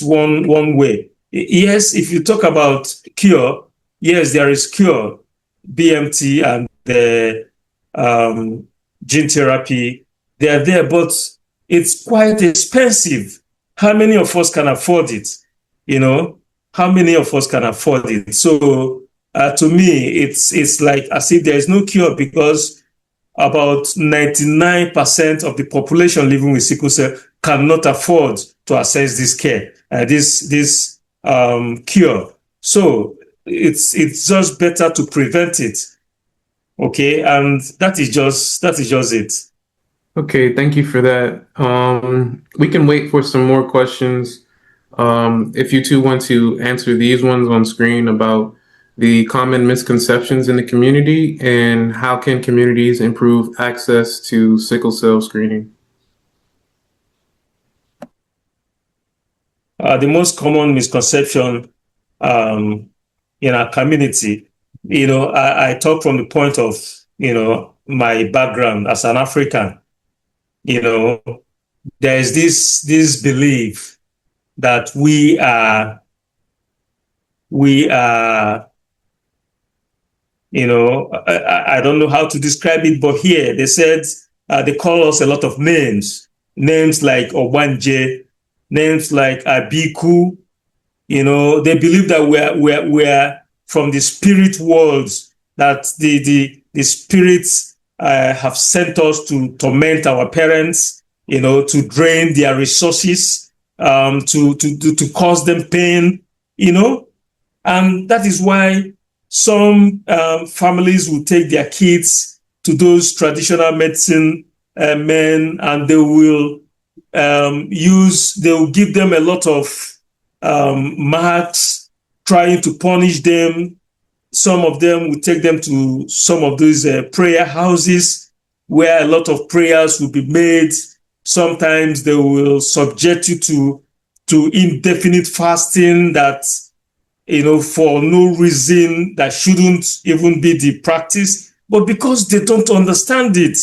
one way. Yes, if you talk about cure, yes, there is cure, BMT and the gene therapy. They are there, but it's quite expensive. How many of us can afford it? How many of us can afford it? So to me, it's like as if there is no cure, because about 99% of the population living with sickle cell cannot afford to access this care, this cure. So it's just better to prevent it. Okay, and that is just it. Okay, thank you for that. We can wait for some more questions. If you two want to answer these ones on screen about the common misconceptions in the community and how can communities improve access to sickle cell screening? The most common misconception in our community, I talk from the point of, my background as an African. There is this belief that we are, I don't know how to describe it, but here they said they call us a lot of names like Obanje, names like Abiku. They believe that we're from the spirit worlds, that the spirits have sent us to torment our parents, to drain their resources, to cause them pain, and that is why some families will take their kids to those traditional medicine men, and they will give them a lot of marks, trying to punish them. Some of them will take them to some of those prayer houses where a lot of prayers will be made. Sometimes they will subject you to indefinite fasting that, for no reason that shouldn't even be the practice, but because they don't understand it.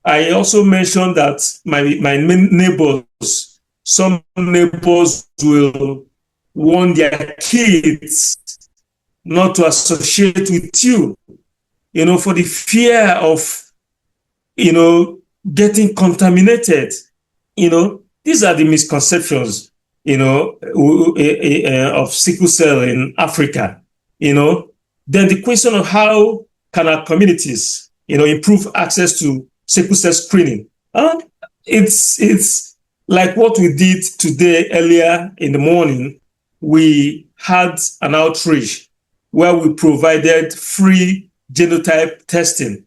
I also mentioned that my neighbors, some neighbors will warn their kids not to associate with you, for the fear of, getting contaminated. These are the misconceptions, of sickle cell in Africa. Then the question of how can our communities, improve access to sickle cell screening? It's like what we did today earlier in the morning. We had an outreach where we provided free genotype testing.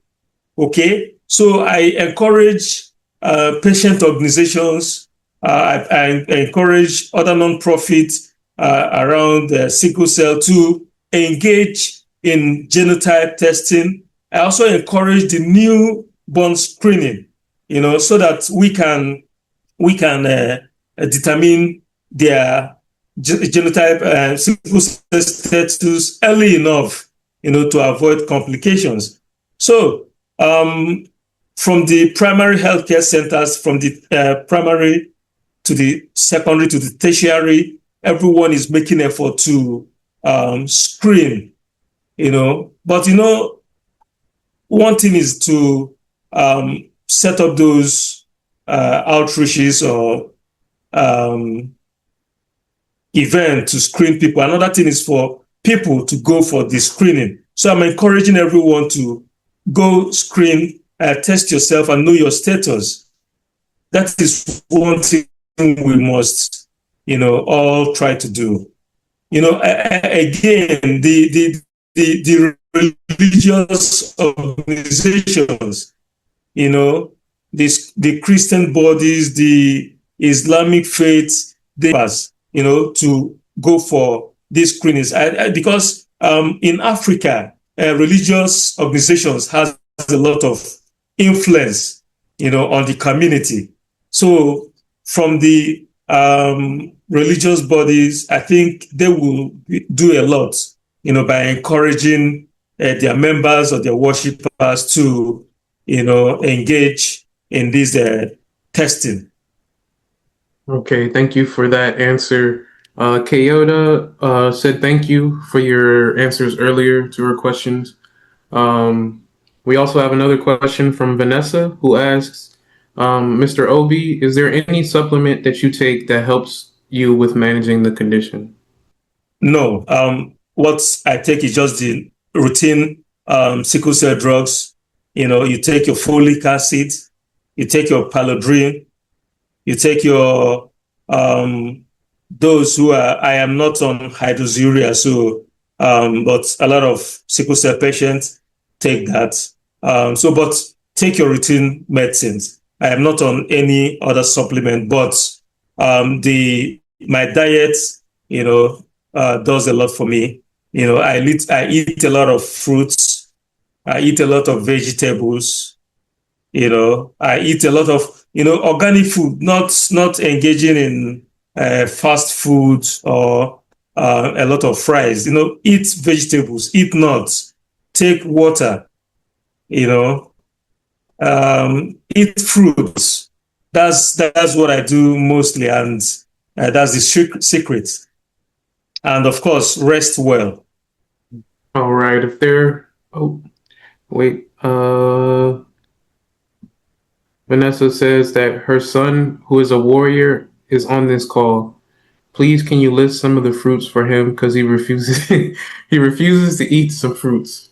Okay, so I encourage patient organizations. I encourage other nonprofits around sickle cell to engage in genotype testing. I also encourage the newborn screening, so that we can determine their genotype sickle cell status early enough, to avoid complications. So from the primary healthcare centers, from the primary to the secondary to the tertiary, everyone is making effort to screen, But, one thing is to set up those outreaches or event to screen people. Another thing is for people to go for the screening. So I'm encouraging everyone to go screen, test yourself and know your status. That is one thing we must, all try to do. Again, the religious organizations, the Christian bodies, the Islamic faiths, they pass, to go for these screenings. Because in Africa, religious organizations has a lot of influence, on the community. So from the religious bodies, I think they will do a lot, by encouraging their members or their worshippers to, engage in this testing. Okay, thank you for that answer. Kayota said thank you for your answers earlier to her questions. We also have another question from Vanessa who asks, Mr. Obi, is there any supplement that you take that helps you with managing the condition? No. What I take is just the routine sickle cell drugs. You take your folic acid, you take your paludrin, you take your those who I am not on hydroxyurea, so but a lot of sickle cell patients take that. But take your routine medicines. I am not on any other supplement, but my diet, does a lot for me. I eat a lot of fruits. I eat a lot of vegetables. I eat a lot of, organic food, not engaging in fast food or a lot of fries. Eat vegetables, eat nuts, take water, eat fruits. That's what I do mostly, and that's the secret. And of course, rest well. All right. Vanessa says that her son, who is a warrior, is on this call. Please, can you list some of the fruits for him because he refuses he refuses to eat some fruits.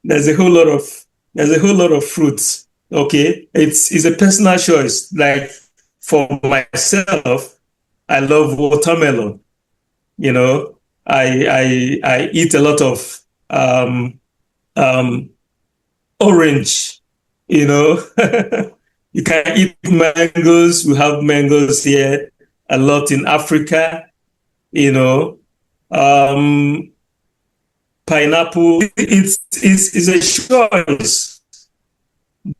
There's a whole lot of fruits. Okay, it's a personal choice. Like for myself, I love watermelon. I eat a lot of orange. You can eat mangoes. We have mangoes here a lot in Africa. Pineapple. It's a choice,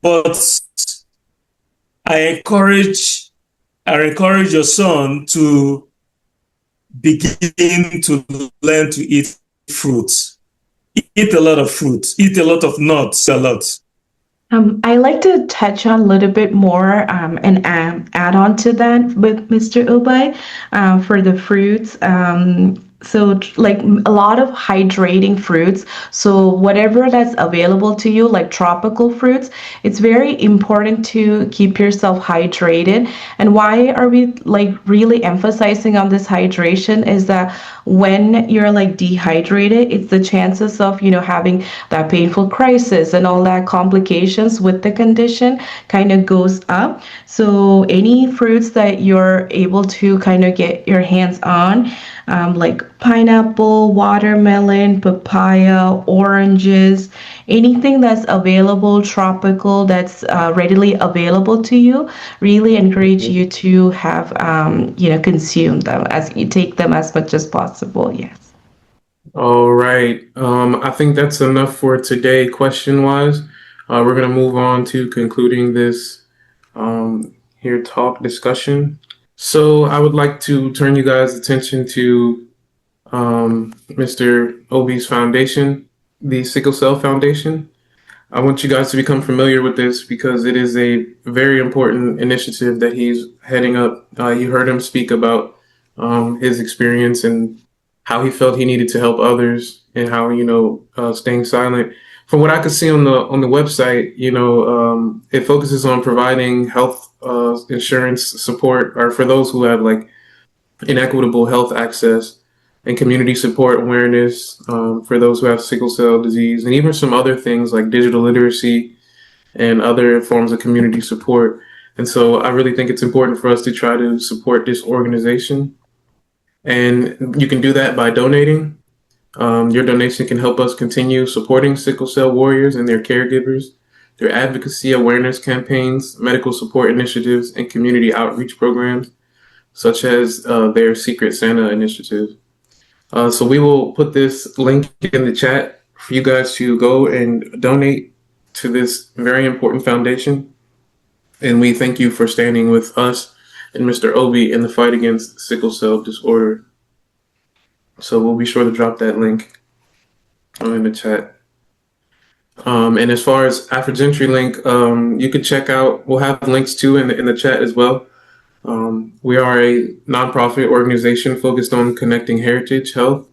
but I encourage your son to begin to learn to eat fruits. Eat a lot of fruits. Eat a lot of nuts. A lot. I like to touch on a little bit more and add on to that with Mr. Obai for the fruits. So like a lot of hydrating fruits. So whatever that's available to you, like tropical fruits, it's very important to keep yourself hydrated. And why are we like really emphasizing on this hydration is that when you're like dehydrated, it's the chances of, having that painful crisis and all that complications with the condition kind of goes up. So any fruits that you're able to kind of get your hands on, like pineapple, watermelon, papaya, oranges, anything that's available, tropical, that's readily available to you, really encourage you to have, consume them as you take them as much as possible. Yes. All right. I think that's enough for today, question-wise. We're going to move on to concluding this talk discussion. So I would like to turn you guys' attention to Mr. Obi's foundation, the Sickle Cell Foundation. I want you guys to become familiar with this because it is a very important initiative that he's heading up. You heard him speak about his experience and how he felt he needed to help others and how, staying silent. From what I could see on the website, it focuses on providing health insurance support or for those who have like inequitable health access, and community support awareness for those who have sickle cell disease, and even some other things like digital literacy and other forms of community support. And so I really think it's important for us to try to support this organization. And you can do that by donating. Your donation can help us continue supporting sickle cell warriors and their caregivers through advocacy awareness campaigns, medical support initiatives, and community outreach programs, such as their Secret Santa initiative. So we will put this link in the chat for you guys to go and donate to this very important foundation. And we thank you for standing with us and Mr. Obi in the fight against sickle cell disorder. So we'll be sure to drop that link in the chat. And as far as AfriGenetry Link, you could check out, we'll have links too in the chat as well. We are a nonprofit organization focused on connecting heritage, health,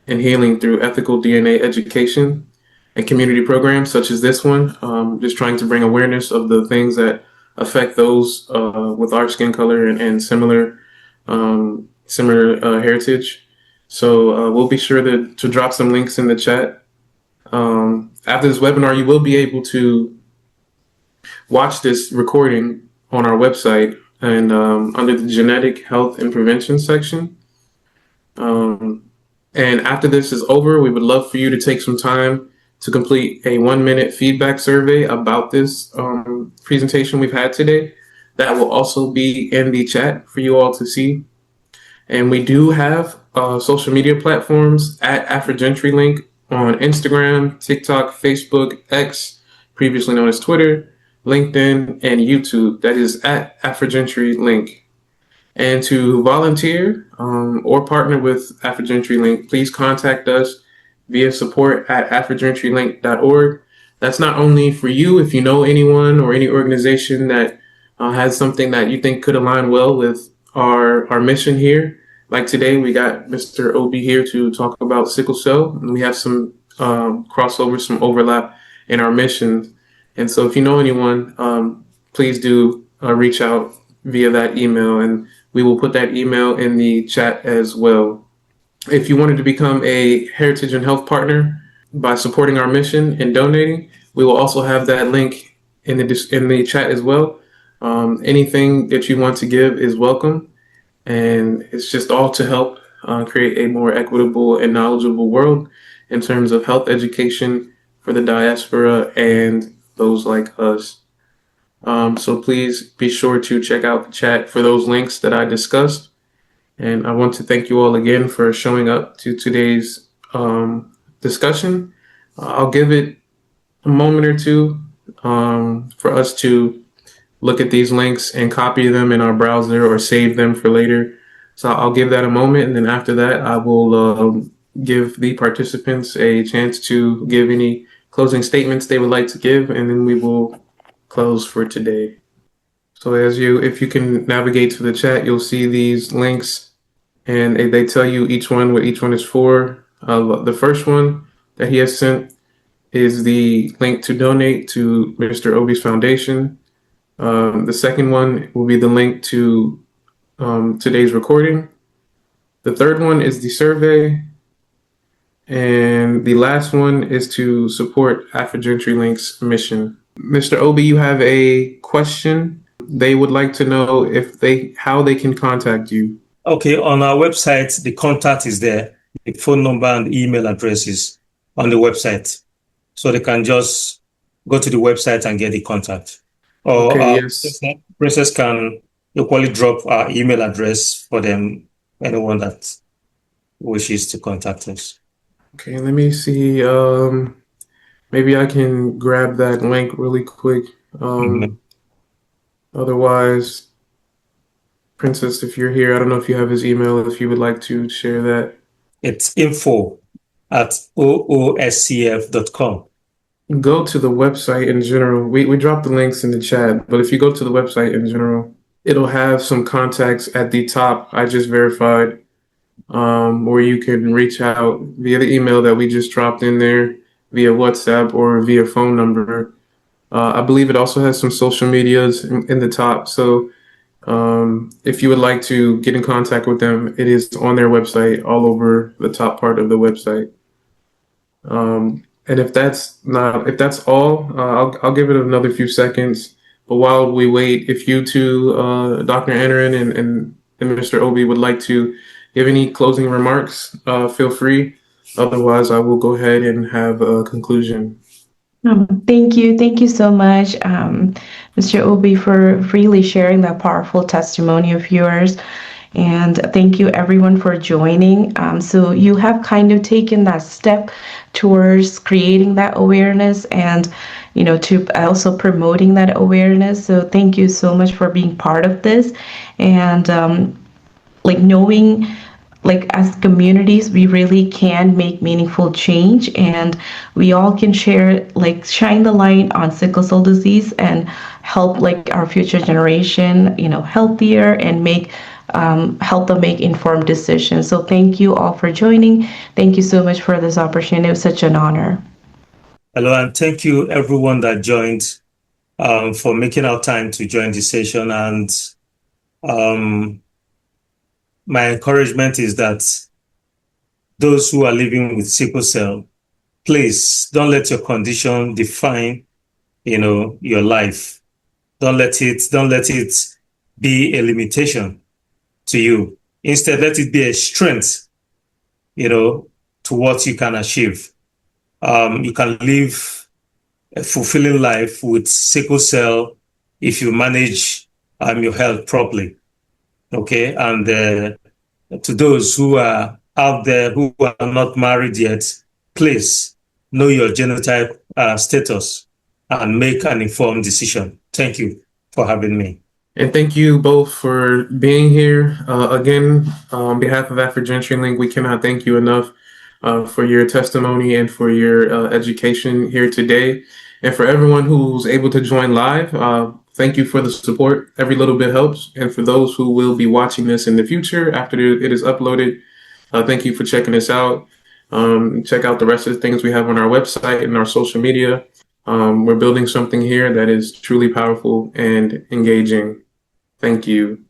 and healing through ethical DNA education and community programs such as this one, just trying to bring awareness of the things that affect those with our skin color and similar heritage. So we'll be sure to drop some links in the chat. After this webinar, you will be able to watch this recording on our website and under the genetic health and prevention section. And after this is over, we would love for you to take some time to complete a 1-minute feedback survey about this presentation we've had today. That will also be in the chat for you all to see. And we do have social media platforms at AfriGenetry Link on Instagram, TikTok, Facebook, X, previously known as Twitter, LinkedIn, and YouTube. That is at AfriGenetry Link. And to volunteer or partner with AfriGenetry Link, please contact us via support@afrigenetrylink.org. That's not only for you if you know anyone or any organization that has something that you think could align well with our mission here. Like today, we got Mr. Obi here to talk about sickle cell, and we have some crossover, some overlap in our mission. And so if you know anyone, please do reach out via that email, and we will put that email in the chat as well. If you wanted to become a Heritage and Health partner by supporting our mission and donating, we will also have that link in the chat as well. Anything that you want to give is welcome, and it's just all to help create a more equitable and knowledgeable world in terms of health education for the diaspora and those like us. So please be sure to check out the chat for those links that I discussed. And I want to thank you all again for showing up to today's discussion. I'll give it a moment or two for us to look at these links and copy them in our browser or save them for later. So I'll give that a moment, and then after that, I will give the participants a chance to give any closing statements they would like to give, and then we will close for today. So if you can navigate to the chat, you'll see these links, and they tell you each one what each one is for. The first one that he has sent is the link to donate to Mr. Obi's foundation. The second one will be the link to today's recording. The third one is the survey. And the last one is to support AfriGenetry Link's mission. Mr. Obi, you have a question. They would like to know how they can contact you. Okay, on our website, the contact is there. The phone number and email address is on the website. So they can just go to the website and get the contact. Or yes. Princess can equally drop our email address for them, anyone that wishes to contact us. Okay, let me see. Maybe I can grab that link really quick. Otherwise, Princess, if you're here, I don't know if you have his email, if you would like to share that. It's info@ooscf.com. Go to the website in general. We dropped the links in the chat, but if you go to the website in general, it'll have some contacts at the top. I just verified where you can reach out via the email that we just dropped in there, via WhatsApp or via phone number. I believe it also has some social medias in the top. So If you would like to get in contact with them, it is on their website, all over the top part of the website. And if that's all, I'll give it another few seconds. But while we wait, if you two, Dr. Anarin and Mr. Obi would like to give any closing remarks, feel free. Otherwise, I will go ahead and have a conclusion. Thank you. Thank you so much, Mr. Obi, for freely sharing that powerful testimony of yours. And thank you, everyone, for joining. So you have kind of taken that step towards creating that awareness and, to also promoting that awareness. So thank you so much for being part of this. And knowing, as communities, we really can make meaningful change, and we all can shine the light on sickle cell disease and help our future generation, healthier, and help them make informed decisions. So thank you all for joining. Thank you so much for this opportunity. It was such an honor. Hello, and thank you everyone that joined for making our time to join the session. And my encouragement is that those who are living with sickle cell, please don't let your condition define, your life. Don't let it be a limitation to you. Instead, let it be a strength, to what you can achieve. You can live a fulfilling life with sickle cell if you manage your health properly. Okay, and to those who are out there who are not married yet, please know your genotype status and make an informed decision. Thank you for having me. And thank you both for being here. Again, on behalf of AfriGenetry Link, we cannot thank you enough for your testimony and for your education here today. And for everyone who's able to join live, thank you for the support. Every little bit helps. And for those who will be watching this in the future after it is uploaded, thank you for checking us out. Check out the rest of the things we have on our website and our social media. We're building something here that is truly powerful and engaging. Thank you.